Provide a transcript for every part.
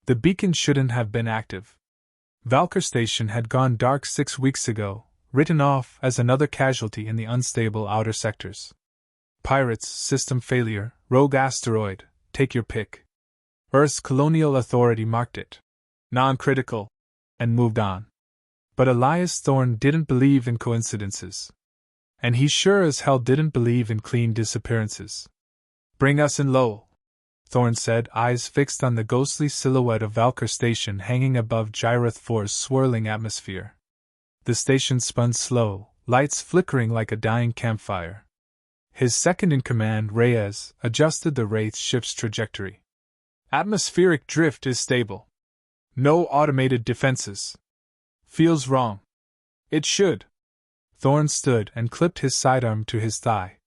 The beacon shouldn't have been active. Valkyr Station had gone dark 6 weeks ago, written off as another casualty in the unstable outer sectors. Pirates, system failure, rogue asteroid, take your pick. Earth's colonial authority marked it non-critical and moved on. But Elias Thorne didn't believe in coincidences. And he sure as hell didn't believe in clean disappearances. Bring us in low, Thorne said, eyes fixed on the ghostly silhouette of Valkyr Station hanging above Gyroth 4's swirling atmosphere. The station spun slow, lights flickering like a dying campfire. His second-in-command, Reyes, adjusted the Wraith's ship's trajectory. Atmospheric drift is stable. No automated defenses. Feels wrong. It should. Thorne stood and clipped his sidearm to his thigh.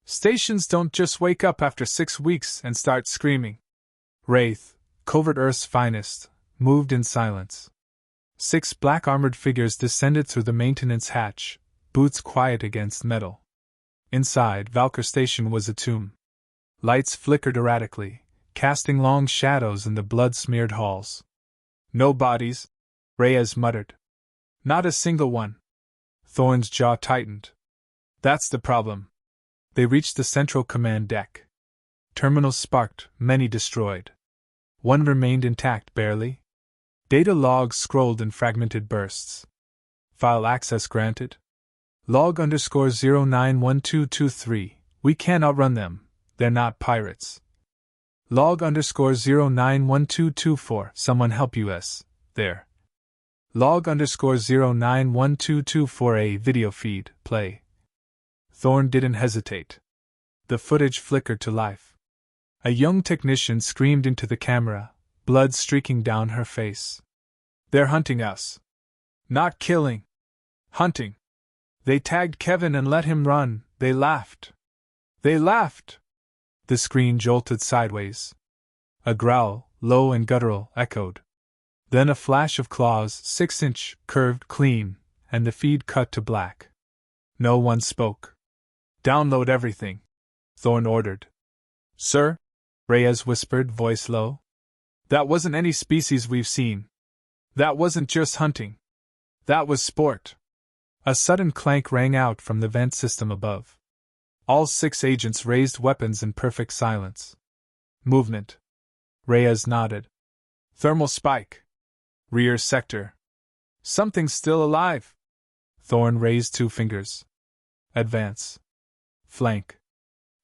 Stations don't just wake up after 6 weeks and start screaming. Wraith, covert Earth's finest, moved in silence. 6 black-armored figures descended through the maintenance hatch, boots quiet against metal. Inside, Valkyr Station was a tomb. Lights flickered erratically, casting long shadows in the blood-smeared halls. No bodies, Reyes muttered. Not a single one. Thorne's jaw tightened. That's the problem. They reached the central command deck. Terminals sparked, many destroyed. One remained intact barely. Data logs scrolled in fragmented bursts. File access granted. Log _091223, we can't outrun them, they're not pirates. Log _091224, someone help us, there. Log _091224A video feed, play. Thorne didn't hesitate. The footage flickered to life. A young technician screamed into the camera, blood streaking down her face. They're hunting us. Not killing. Hunting. They tagged Kevin and let him run, they laughed. They laughed! The screen jolted sideways. A growl, low and guttural, echoed. Then a flash of claws, 6-inch, curved clean, and the feed cut to black. No one spoke. Download everything, Thorne ordered. Sir? Reyes whispered, voice low. That wasn't any species we've seen. That wasn't just hunting. That was sport. A sudden clank rang out from the vent system above. All 6 agents raised weapons in perfect silence. Movement. Reyes nodded. Thermal spike. Rear sector. Something's still alive. Thorne raised 2 fingers. Advance. Flank.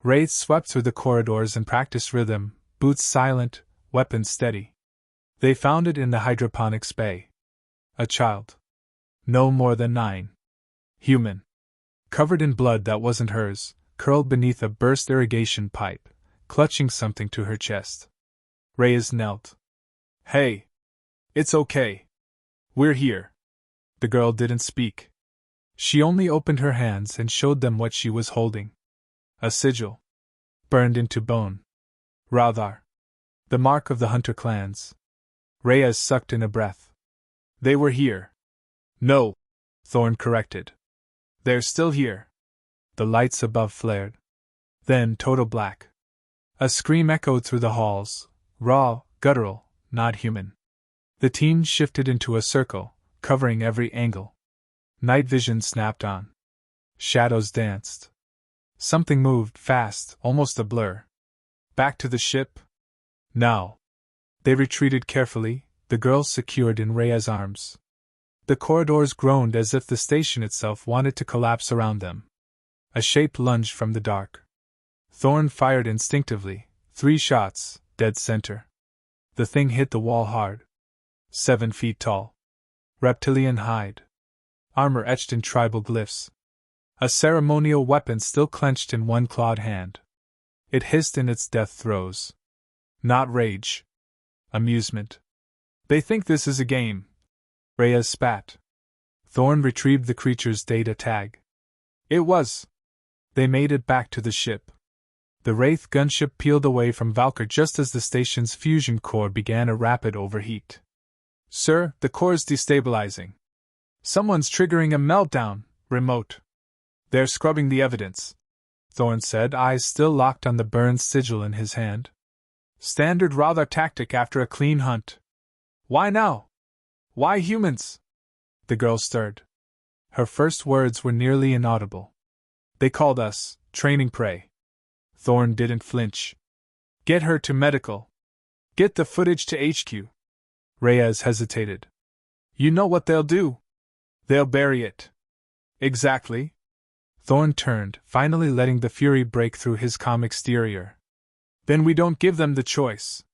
Wraiths swept through the corridors and practiced rhythm, boots silent, weapons steady. They found it in the hydroponics bay. A child. No more than 9. Human. Covered in blood that wasn't hers, curled beneath a burst irrigation pipe, clutching something to her chest. Reyes knelt. Hey! It's okay. We're here. The girl didn't speak. She only opened her hands and showed them what she was holding. A sigil. Burned into bone. Rathar. The mark of the hunter clans. Reyes sucked in a breath. They were here. No, Thorne corrected. They're still here. The lights above flared. Then total black. A scream echoed through the halls, raw, guttural, not human. The team shifted into a circle, covering every angle. Night vision snapped on. Shadows danced. Something moved fast, almost a blur. Back to the ship? Now. They retreated carefully, the girl secured in Rhea's arms. The corridors groaned as if the station itself wanted to collapse around them. A shape lunged from the dark. Thorne fired instinctively, 3 shots, dead center. The thing hit the wall hard. 7 feet tall. Reptilian hide. Armor etched in tribal glyphs. A ceremonial weapon still clenched in one clawed hand. It hissed in its death throes. Not rage. Amusement. They think this is a game. Reyes spat. Thorne retrieved the creature's data tag. It was. They made it back to the ship. The Wraith gunship peeled away from Valkyr just as the station's fusion core began a rapid overheat. Sir, the core's destabilizing. Someone's triggering a meltdown, remote. They're scrubbing the evidence, Thorne said, eyes still locked on the burned sigil in his hand. Standard Rathar tactic after a clean hunt, Why now? Why humans? The girl stirred. Her first words were nearly inaudible. They called us training prey. Thorn didn't flinch. Get her to medical. Get the footage to HQ. Reyes hesitated. You know what they'll do? They'll bury it. Exactly. Thorn turned, finally letting the fury break through his calm exterior. Then we don't give them the choice.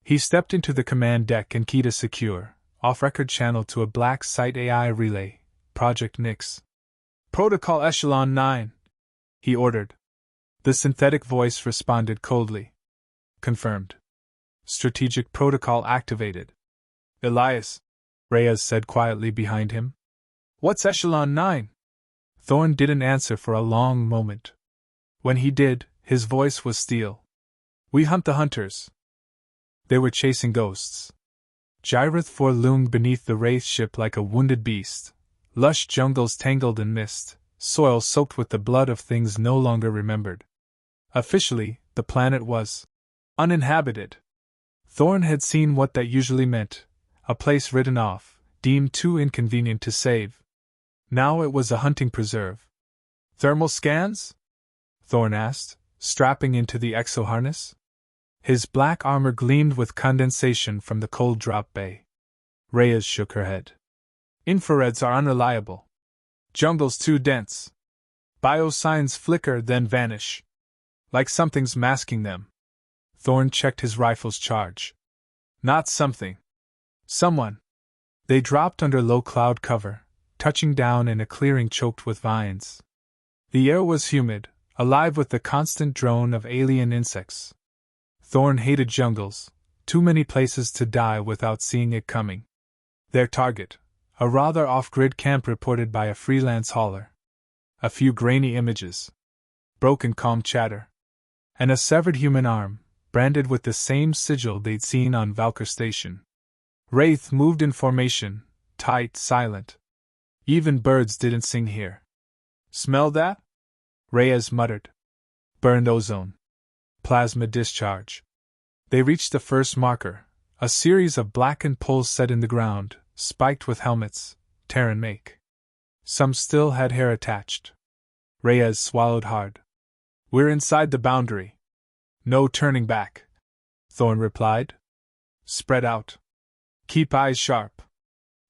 He stepped into the command deck and keyed a secure, off-record channel to a black site AI relay, Project Nix. Protocol Echelon 9, he ordered. The synthetic voice responded coldly. Confirmed. Strategic protocol activated. Elias, Reyes said quietly behind him. What's Echelon 9? Thorn didn't answer for a long moment. When he did, his voice was steel. We hunt the hunters. They were chasing ghosts. Gyrith 4 loomed beneath the wraith ship like a wounded beast. Lush jungles tangled in mist, soil soaked with the blood of things no longer remembered. Officially, the planet was uninhabited. Thorn had seen what that usually meant, a place written off, deemed too inconvenient to save. Now it was a hunting preserve. Thermal scans? Thorn asked, strapping into the exo-harness. His black armor gleamed with condensation from the cold drop bay. Reyes shook her head. Infrareds are unreliable. Jungle's too dense. Biosigns flicker then vanish. Like something's masking them. Thorn checked his rifle's charge. Not something. Someone. They dropped under low cloud cover, touching down in a clearing choked with vines. The air was humid, alive with the constant drone of alien insects. Thorn hated jungles, too many places to die without seeing it coming. Their target, a rather off-grid camp reported by a freelance hauler. A few grainy images. Broken calm chatter. And a severed human arm, branded with the same sigil they'd seen on Valkyr Station. Wraith moved in formation, tight, silent. Even birds didn't sing here. Smell that? Reyes muttered. Burned ozone. Plasma discharge. They reached the first marker, a series of blackened poles set in the ground, spiked with helmets, Terran make. Some still had hair attached. Reyes swallowed hard. We're inside the boundary. No turning back, Thorn replied. Spread out. Keep eyes sharp.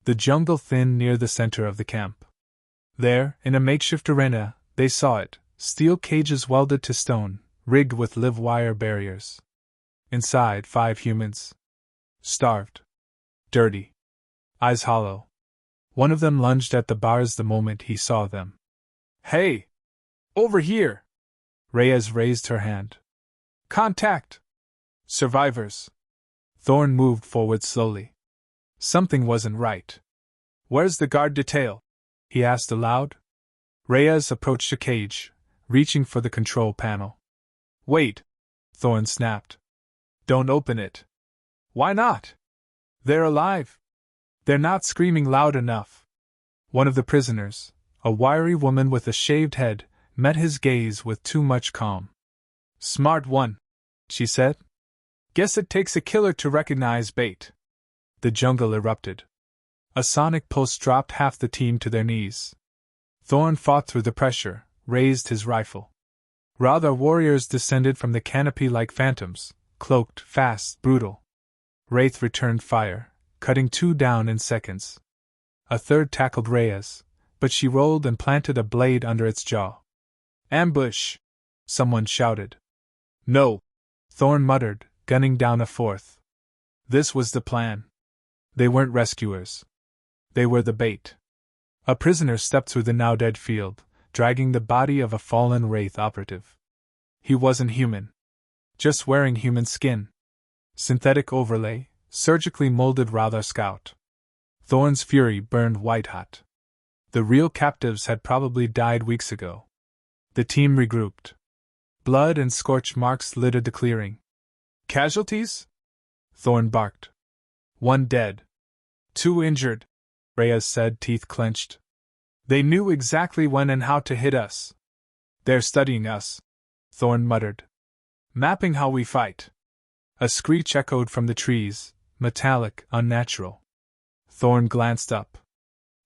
The jungle thinned near the center of the camp. There, in a makeshift arena, they saw it, steel cages welded to stone, rigged with live wire barriers. Inside 5 humans. Starved. Dirty. Eyes hollow. One of them lunged at the bars the moment he saw them. Hey! Over here! Reyes raised her hand. Contact! Survivors. Thorn moved forward slowly. Something wasn't right. Where's the guard detail? He asked aloud. Reyes approached a cage, reaching for the control panel. Wait! Thorn snapped. Don't open it. Why not? They're alive. They're not screaming loud enough. One of the prisoners, a wiry woman with a shaved head, met his gaze with too much calm. Smart one, she said. Guess it takes a killer to recognize bait. The jungle erupted. A sonic pulse dropped half the team to their knees. Thorn fought through the pressure, raised his rifle. Rather warriors descended from the canopy like phantoms, cloaked, fast, brutal. Wraith returned fire, cutting 2 down in seconds. A third tackled Reyes, but she rolled and planted a blade under its jaw. Ambush! Someone shouted. No! Thorn muttered, gunning down a fourth. This was the plan. They weren't rescuers. They were the bait. A prisoner stepped through the now-dead field, dragging the body of a fallen Wraith operative. He wasn't human. Just wearing human skin. Synthetic overlay, surgically molded rather scout. Thorn's fury burned white-hot. The real captives had probably died weeks ago. The team regrouped. Blood and scorch marks littered the clearing. Casualties? Thorn barked. 1 dead. 2 injured, Reyes said, teeth clenched. They knew exactly when and how to hit us. They're studying us, Thorn muttered. Mapping how we fight. A screech echoed from the trees, metallic, unnatural. Thorn glanced up.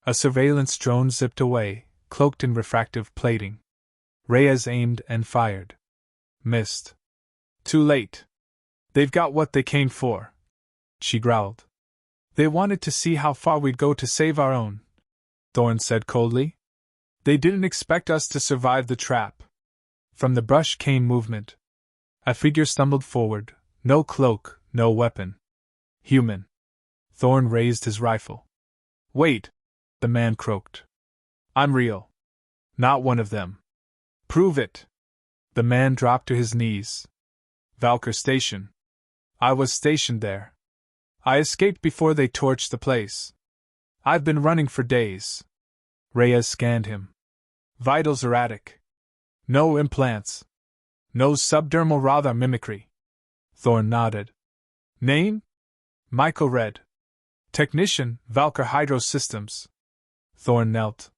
A surveillance drone zipped away, cloaked in refractive plating. Reyes aimed and fired. Missed. Too late. They've got what they came for, she growled. They wanted to see how far we'd go to save our own, Thorn said coldly. They didn't expect us to survive the trap. From the brush came movement. A figure stumbled forward, no cloak, no weapon. Human. Thorn raised his rifle. Wait, the man croaked. I'm real. Not one of them. Prove it. The man dropped to his knees. Valkyr Station. I was stationed there. I escaped before they torched the place. I've been running for days. Reyes scanned him. Vitals erratic. No implants. No subdermal radar mimicry. Thorn nodded. Name? Michael Red. Technician, Valkyr Hydro Systems. Thorn knelt.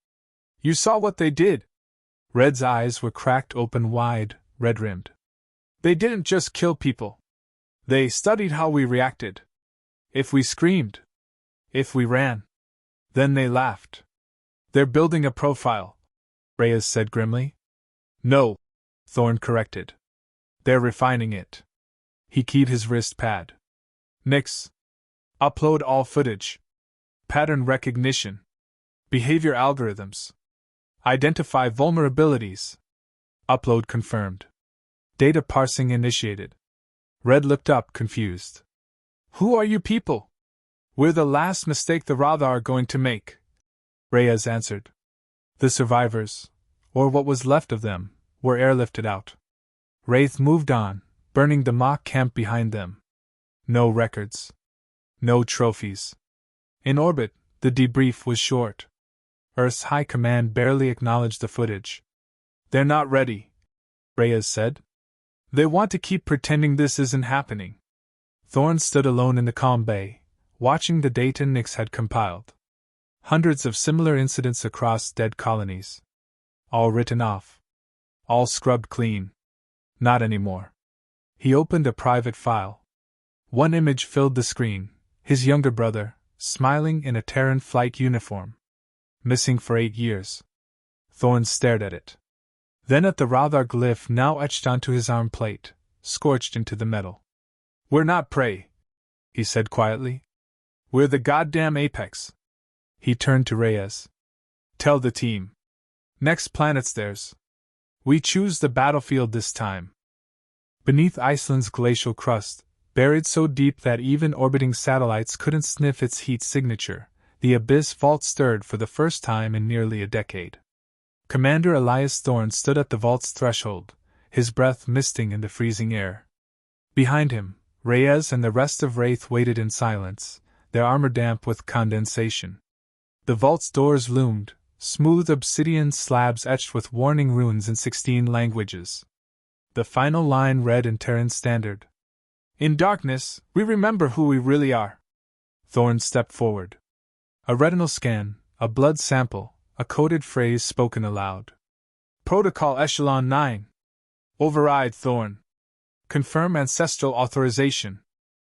You saw what they did? Red's eyes were cracked open wide, red-rimmed. They didn't just kill people. They studied how we reacted. If we screamed. If we ran. Then they laughed. They're building a profile, Reyes said grimly. No, Thorn corrected. They're refining it. He keyed his wrist pad. Nix. Upload all footage. Pattern recognition. Behavior algorithms. Identify vulnerabilities. Upload confirmed. Data parsing initiated. Red looked up, confused. Who are you people? We're the last mistake the Radha are going to make, Reyes answered. The survivors, or what was left of them, were airlifted out. Wraith moved on, burning the mock camp behind them. No records. No trophies. In orbit, the debrief was short. Earth's High Command barely acknowledged the footage. They're not ready, Reyes said. They want to keep pretending this isn't happening. Thorn stood alone in the calm bay, watching the data Nix had compiled. Hundreds of similar incidents across dead colonies. All written off. All scrubbed clean. Not anymore. He opened a private file. One image filled the screen, his younger brother, smiling in a Terran flight uniform. Missing for 8 years. Thorn stared at it. Then at the Radar glyph now etched onto his arm plate, scorched into the metal. We're not prey, he said quietly. We're the goddamn apex. He turned to Reyes. Tell the team. Next planet's theirs. We choose the battlefield this time. Beneath Iceland's glacial crust, buried so deep that even orbiting satellites couldn't sniff its heat signature, the abyss vault stirred for the first time in nearly a decade. Commander Elias Thorn stood at the vault's threshold, his breath misting in the freezing air. Behind him, Reyes and the rest of Wraith waited in silence, their armor damp with condensation. The vault's doors loomed, smooth obsidian slabs etched with warning runes in 16 languages. The final line read in Terran Standard. In darkness, we remember who we really are. Thorn stepped forward. A retinal scan, a blood sample, a coded phrase spoken aloud. Protocol Echelon 9. Override Thorn. Confirm ancestral authorization.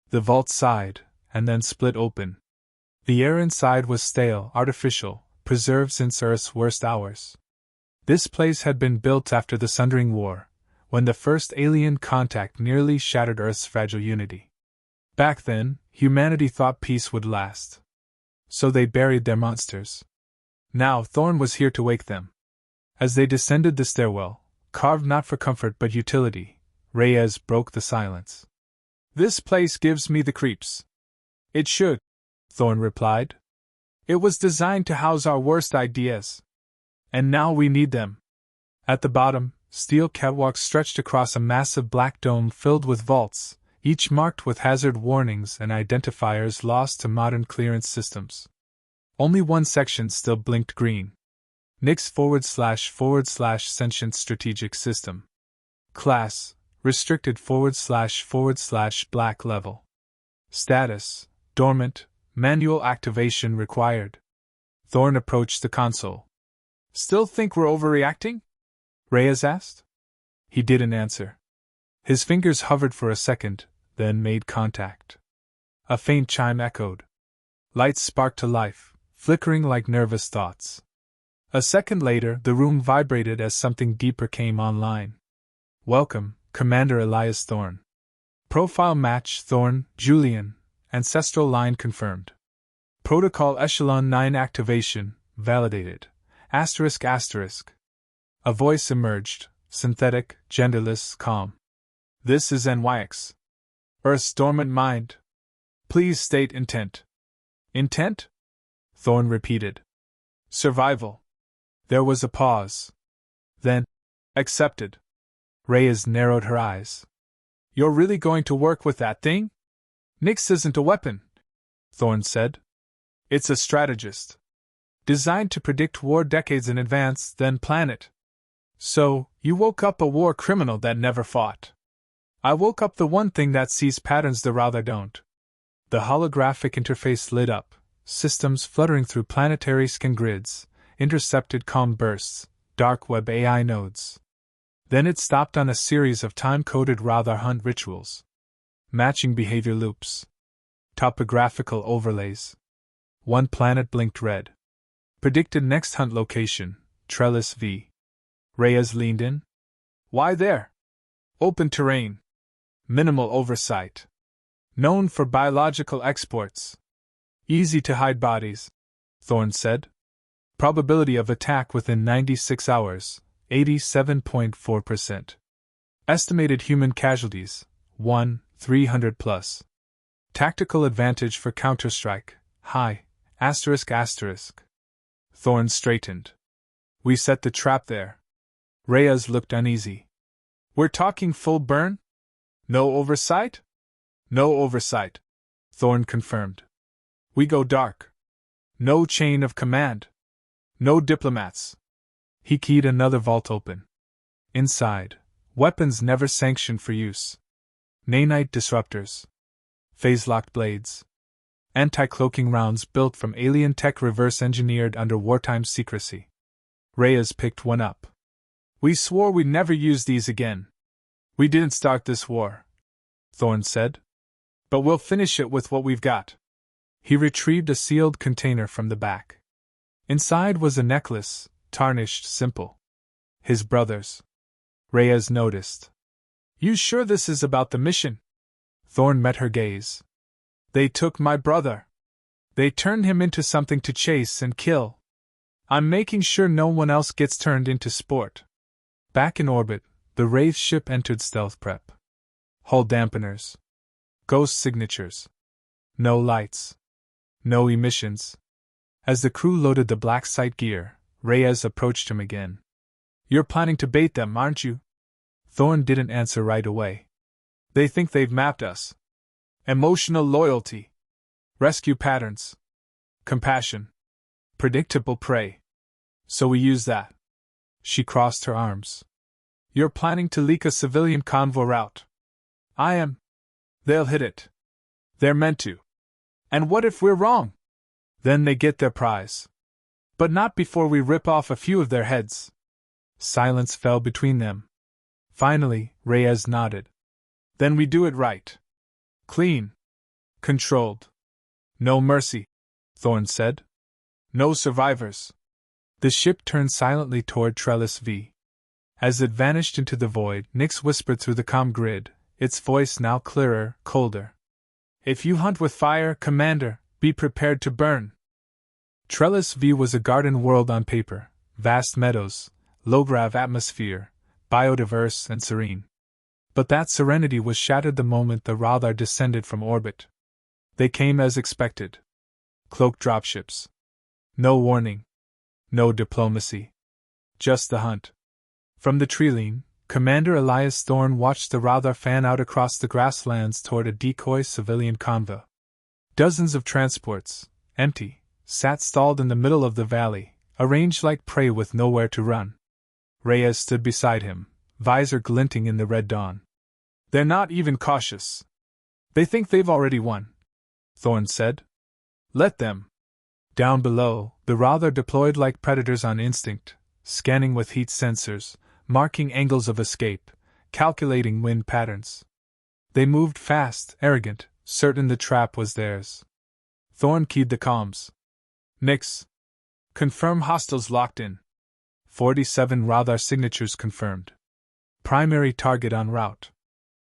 The vault sighed, and then split open. The air inside was stale, artificial, preserved since Earth's worst hours. This place had been built after the Sundering War, when the first alien contact nearly shattered Earth's fragile unity. Back then, humanity thought peace would last. So they buried their monsters. Now Thorn was here to wake them. As they descended the stairwell, carved not for comfort but utility, Reyes broke the silence. This place gives me the creeps. It should, Thorn replied. It was designed to house our worst ideas. And now we need them. At the bottom, steel catwalks stretched across a massive black dome filled with vaults, each marked with hazard warnings and identifiers lost to modern clearance systems. Only one section still blinked green. Nix // Sentient Strategic System. Class, Restricted / Black Level. Status, Dormant, Manual Activation Required. Thorn approached the console. Still think we're overreacting? Reyes asked. He didn't answer. His fingers hovered for a second, then made contact. A faint chime echoed. Lights sparked to life, flickering like nervous thoughts. A second later, the room vibrated as something deeper came online. Welcome, Commander Elias Thorne. Profile match Thorne, Julian, ancestral line confirmed. Protocol Echelon 9 activation, validated. Asterisk asterisk. A voice emerged, synthetic, genderless, calm. This is NYX. Earth's dormant mind. Please state intent. Intent? Thorne repeated. Survival. There was a pause. Then, accepted. Reyes narrowed her eyes. You're really going to work with that thing? Nyx isn't a weapon, Thorne said. It's a strategist. Designed to predict war decades in advance, then plan it. So, you woke up a war criminal that never fought. I woke up the one thing that sees patterns the rather don't. The holographic interface lit up, systems fluttering through planetary skin grids, intercepted comm bursts, dark web AI nodes. Then it stopped on a series of time-coded Rather hunt rituals. Matching behavior loops. Topographical overlays. One planet blinked red. Predicted next hunt location, Trellis V. Reyes leaned in. Why there? Open terrain. Minimal oversight. Known for biological exports. Easy to hide bodies, Thorne said. Probability of attack within 96 hours, 87.4%. Estimated human casualties, 300 plus. Tactical advantage for Counterstrike, high, asterisk asterisk. Thorne straightened. We set the trap there. Reyes looked uneasy. We're talking full burn? No oversight? No oversight, Thorne confirmed. We go dark. No chain of command. No diplomats. He keyed another vault open. Inside, weapons never sanctioned for use. Nanite disruptors. Phase-locked blades. Anti-cloaking rounds built from alien tech reverse-engineered under wartime secrecy. Reyes picked one up. We swore we'd never use these again. We didn't start this war, Thorne said. But we'll finish it with what we've got. He retrieved a sealed container from the back. Inside was a necklace, tarnished simple. His brother's. Reyes noticed. You sure this is about the mission? Thorne met her gaze. They took my brother. They turned him into something to chase and kill. I'm making sure no one else gets turned into sport. Back in orbit, the Wraith ship entered stealth prep. Hull dampeners. Ghost signatures. No lights. No emissions. As the crew loaded the black site gear, Reyes approached him again. You're planning to bait them, aren't you? Thorne didn't answer right away. They think they've mapped us. Emotional loyalty. Rescue patterns. Compassion. Predictable prey. So we use that. She crossed her arms. You're planning to leak a civilian convoy route. I am. They'll hit it. They're meant to. And what if we're wrong? Then they get their prize. But not before we rip off a few of their heads. Silence fell between them. Finally, Reyes nodded. Then we do it right. Clean. Controlled. No mercy, Thorne said. No survivors. The ship turned silently toward Trellis V. As it vanished into the void, Nyx whispered through the comm grid, its voice now clearer, colder. If you hunt with fire, Commander, be prepared to burn. Trellis V was a garden world on paper, vast meadows, low-grav atmosphere, biodiverse and serene. But that serenity was shattered the moment the Radar descended from orbit. They came as expected. Cloaked dropships. No warning. No diplomacy. Just the hunt. From the treeline, Commander Elias Thorne watched the Radar fan out across the grasslands toward a decoy civilian convoy. Dozens of transports, empty, sat stalled in the middle of the valley, arranged like prey with nowhere to run. Reyes stood beside him, visor glinting in the red dawn. They're not even cautious. They think they've already won, Thorne said. Let them. Down below, the Radar deployed like predators on instinct, scanning with heat sensors, marking angles of escape, calculating wind patterns. They moved fast, arrogant, certain the trap was theirs. Thorn keyed the comms. Nix. Confirm hostiles locked in. 47 radar signatures confirmed. Primary target en route.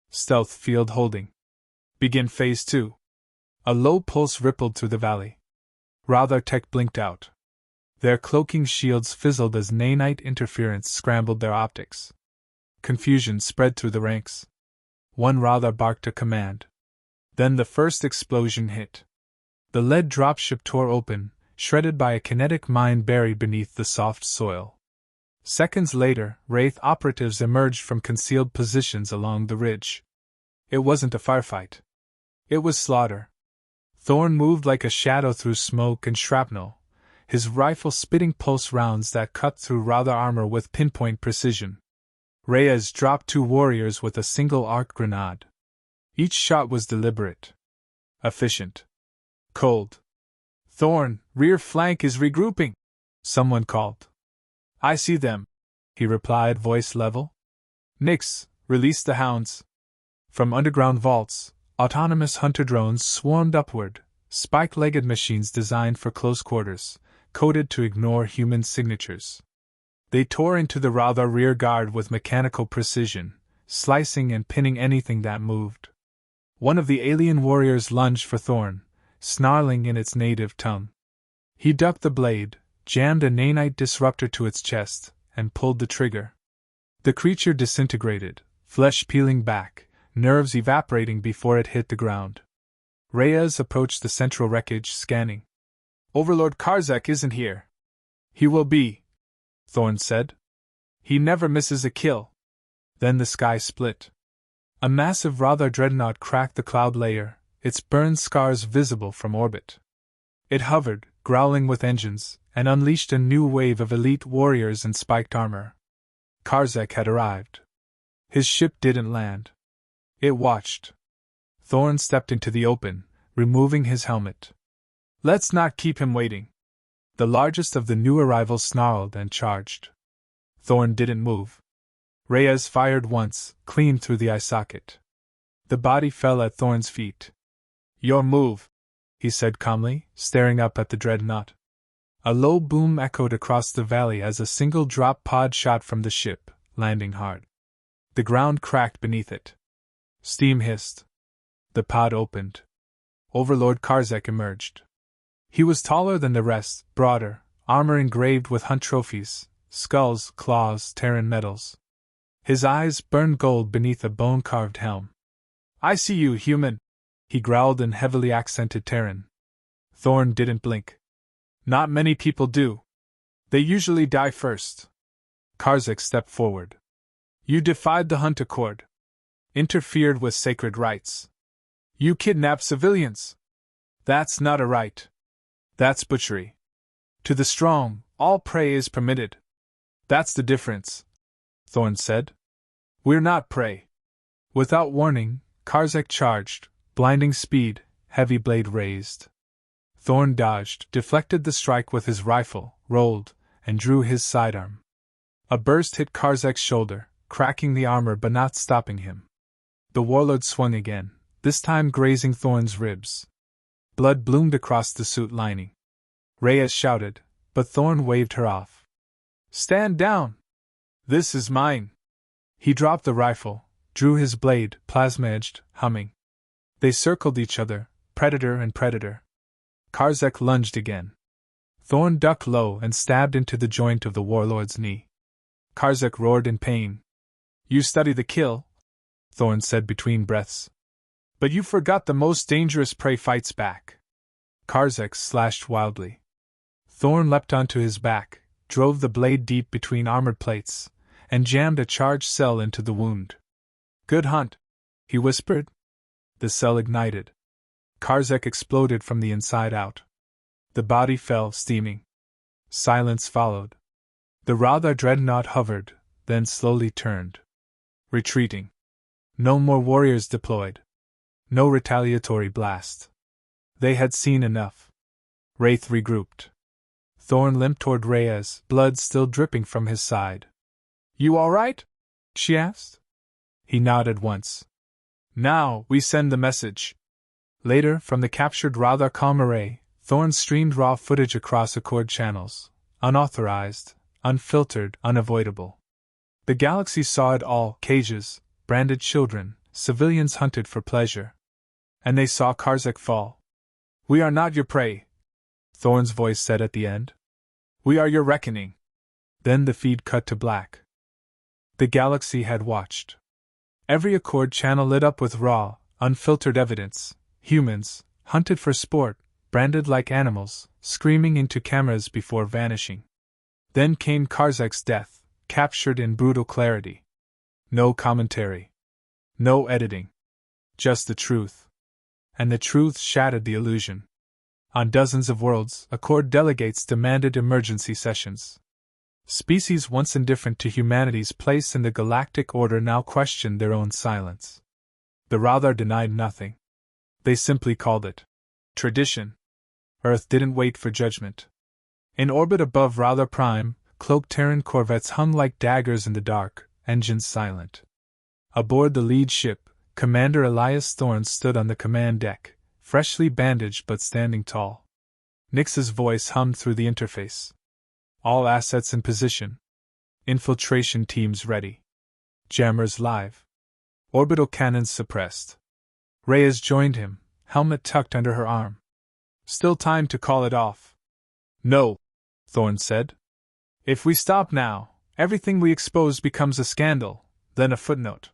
Stealth field holding. Begin Phase 2. A low pulse rippled through the valley. Radar tech blinked out. Their cloaking shields fizzled as nanite interference scrambled their optics. Confusion spread through the ranks. One radar barked a command. Then the first explosion hit. The lead dropship tore open, shredded by a kinetic mine buried beneath the soft soil. Seconds later, Wraith operatives emerged from concealed positions along the ridge. It wasn't a firefight. It was slaughter. Thorn moved like a shadow through smoke and shrapnel, his rifle spitting pulse rounds that cut through radar armor with pinpoint precision. Reyes dropped 2 warriors with a single arc grenade. Each shot was deliberate. Efficient. Cold. Thorn, rear flank is regrouping, someone called. I see them, he replied, voice level. Nix, release the hounds. From underground vaults, autonomous hunter drones swarmed upward, spike-legged machines designed for close quarters, coded to ignore human signatures. They tore into the radar rear guard with mechanical precision, slicing and pinning anything that moved. One of the alien warriors lunged for Thorn, snarling in its native tongue. He ducked the blade, jammed a nanite disruptor to its chest, and pulled the trigger. The creature disintegrated, flesh peeling back, nerves evaporating before it hit the ground. Reyes approached the central wreckage, scanning. Overlord Karzek isn't here. He will be, Thorn said. He never misses a kill. Then the sky split. A massive radar dreadnought cracked the cloud layer, its burn scars visible from orbit. It hovered, growling with engines, and unleashed a new wave of elite warriors in spiked armor. Karzek had arrived. His ship didn't land. It watched. Thorn stepped into the open, removing his helmet. Let's not keep him waiting. The largest of the new arrivals snarled and charged. Thorn didn't move. Reyes fired once, clean through the eye socket. The body fell at Thorn's feet. Your move, he said calmly, staring up at the dreadnought. A low boom echoed across the valley as a single drop pod shot from the ship, landing hard. The ground cracked beneath it. Steam hissed. The pod opened. Overlord Karzek emerged. He was taller than the rest, broader, armor engraved with hunt trophies, skulls, claws, Terran medals. His eyes burned gold beneath a bone-carved helm. I see you, human, he growled in heavily accented Terran. Thorn didn't blink. Not many people do. They usually die first. Karzek stepped forward. You defied the Hunt Accord. Interfered with sacred rites. You kidnapped civilians. That's not a right. That's butchery. To the strong, all prey is permitted. That's the difference, Thorn said. We're not prey. Without warning, Karzek charged, blinding speed, heavy blade raised. Thorn dodged, deflected the strike with his rifle, rolled, and drew his sidearm. A burst hit Karzek's shoulder, cracking the armor but not stopping him. The warlord swung again, this time grazing Thorn's ribs. Blood bloomed across the suit lining. Reyes shouted, but Thorn waved her off. Stand down! This is mine! He dropped the rifle, drew his blade, plasma-edged, humming. They circled each other, predator and predator. Karzek lunged again. Thorn ducked low and stabbed into the joint of the warlord's knee. Karzek roared in pain. You study the kill, Thorn said between breaths. But you forgot the most dangerous prey fights back. Karzek slashed wildly. Thorn leapt onto his back, drove the blade deep between armored plates, and jammed a charged cell into the wound. Good hunt, he whispered. The cell ignited. Karzek exploded from the inside out. The body fell, steaming. Silence followed. The radar dreadnought hovered, then slowly turned. Retreating. No more warriors deployed. No retaliatory blast. They had seen enough. Wraith regrouped. Thorn limped toward Reyes, blood still dripping from his side. You all right? She asked. He nodded once. Now, we send the message. Later, from the captured Rather calm array, Thorn streamed raw footage across Accord channels, unauthorized, unfiltered, unavoidable. The galaxy saw it all: cages, branded children, civilians hunted for pleasure. And they saw Karzak fall. "We are not your prey," Thorn's voice said at the end. "We are your reckoning." Then the feed cut to black. The galaxy had watched. Every Accord channel lit up with raw, unfiltered evidence: humans, hunted for sport, branded like animals, screaming into cameras before vanishing. Then came Karzak's death, captured in brutal clarity. No commentary. No editing. Just the truth. And the truth shattered the illusion. On dozens of worlds, Accord delegates demanded emergency sessions. Species once indifferent to humanity's place in the galactic order now questioned their own silence. The Rather denied nothing. They simply called it tradition. Earth didn't wait for judgment. In orbit above Rather Prime, cloaked Terran corvettes hung like daggers in the dark, engines silent. Aboard the lead ship, Commander Elias Thorne stood on the command deck, freshly bandaged but standing tall. Nix's voice hummed through the interface. "All assets in position. Infiltration teams ready. Jammers live. Orbital cannons suppressed." Reyes joined him, helmet tucked under her arm. "Still time to call it off." "No," Thorne said. "If we stop now, everything we expose becomes a scandal, then a footnote.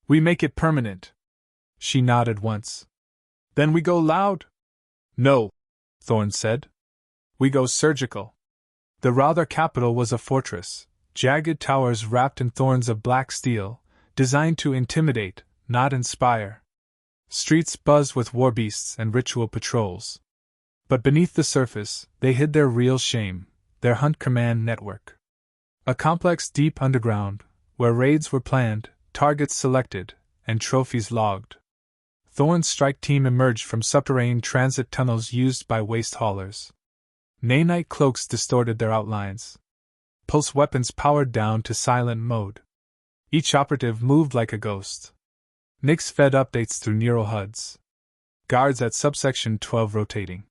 We make it permanent." She nodded once. "Then we go loud?" "No," Thorne said. "We go surgical." The Rather capital was a fortress, jagged towers wrapped in thorns of black steel, designed to intimidate, not inspire. Streets buzzed with war beasts and ritual patrols. But beneath the surface, they hid their real shame, their hunt command network. A complex deep underground, where raids were planned, targets selected, and trophies logged. Thorne's strike team emerged from subterranean transit tunnels used by waste haulers. Nanite cloaks distorted their outlines. Pulse weapons powered down to silent mode. Each operative moved like a ghost. Nix fed updates through neural HUDs. Guards at subsection 12 rotating.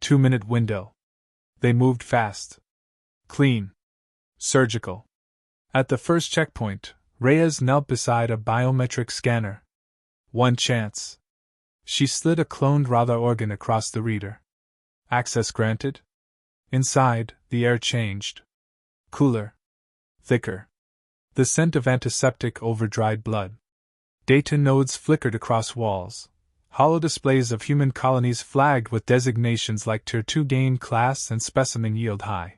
2-minute window. They moved fast. Clean. Surgical. At the first checkpoint, Reyes knelt beside a biometric scanner. One chance. She slid a cloned Rather organ across the reader. Access granted? Inside, the air changed. Cooler. Thicker. The scent of antiseptic over dried blood. Data nodes flickered across walls. Hollow displays of human colonies flagged with designations like Tier 2 gain class and specimen yield high.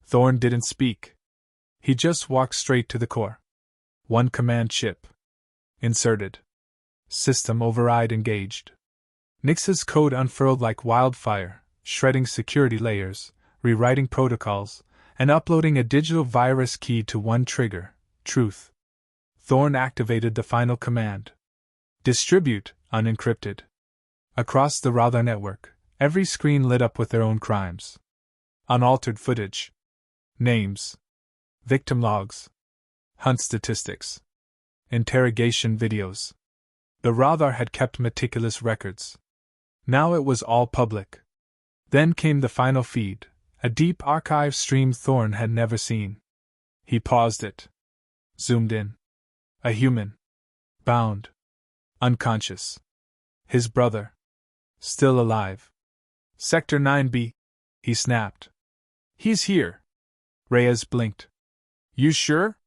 Thorne didn't speak. He just walked straight to the core. One command chip. Inserted. System override engaged. Nix's code unfurled like wildfire, shredding security layers, rewriting protocols, and uploading a digital virus key to one trigger: truth. Thorne activated the final command. Distribute, unencrypted. Across the Rather network, every screen lit up with their own crimes. Unaltered footage. Names. Victim logs. Hunt statistics. Interrogation videos. The Rather had kept meticulous records. Now it was all public. Then came the final feed, a deep archive stream Thorne had never seen. He paused it. Zoomed in. A human. Bound. Unconscious. His brother. Still alive. Sector 9B. He snapped. He's here. Reyes blinked. You sure?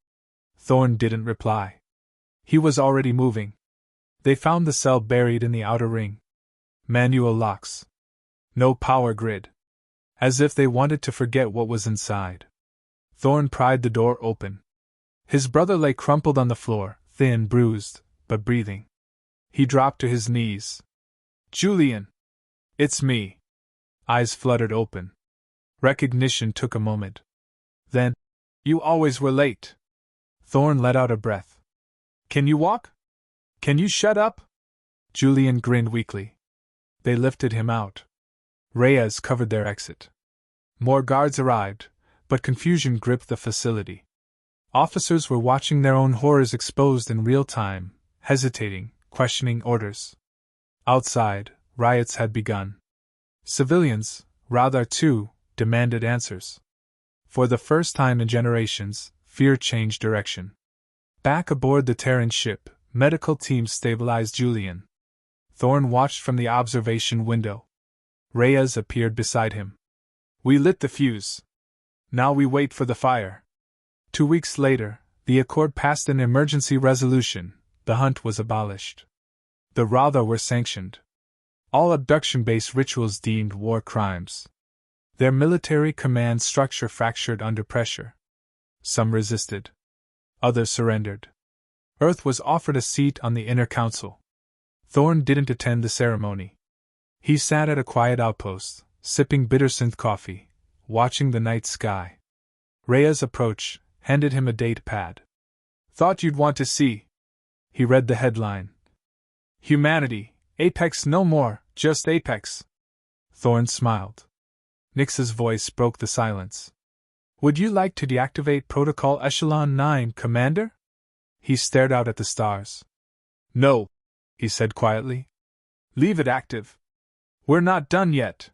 Thorne didn't reply. He was already moving. They found the cell buried in the outer ring. Manual locks. No power grid. As if they wanted to forget what was inside. Thorne pried the door open. His brother lay crumpled on the floor, thin, bruised, but breathing. He dropped to his knees. Julian! It's me. Eyes fluttered open. Recognition took a moment. Then, you always were late. Thorne let out a breath. Can you walk? Can you shut up? Julian grinned weakly. They lifted him out. Reyes covered their exit. More guards arrived, but confusion gripped the facility. Officers were watching their own horrors exposed in real time, hesitating, questioning orders. Outside, riots had begun. Civilians, rather too, demanded answers. For the first time in generations, fear changed direction. Back aboard the Terran ship, medical teams stabilized Julian. Thorn watched from the observation window. Reyes appeared beside him. We lit the fuse. Now we wait for the fire. 2 weeks later, the Accord passed an emergency resolution. The hunt was abolished. The Ratha were sanctioned. All abduction-based rituals deemed war crimes. Their military command structure fractured under pressure. Some resisted. Others surrendered. Earth was offered a seat on the Inner Council. Thorn didn't attend the ceremony. He sat at a quiet outpost, sipping bittersynth coffee, watching the night sky. Rhea's approach handed him a date pad. Thought you'd want to see. He read the headline. Humanity, Apex no more, just Apex. Thorn smiled. Nix's voice broke the silence. Would you like to deactivate Protocol Echelon 9, Commander? He stared out at the stars. No, he said quietly. Leave it active. We're not done yet.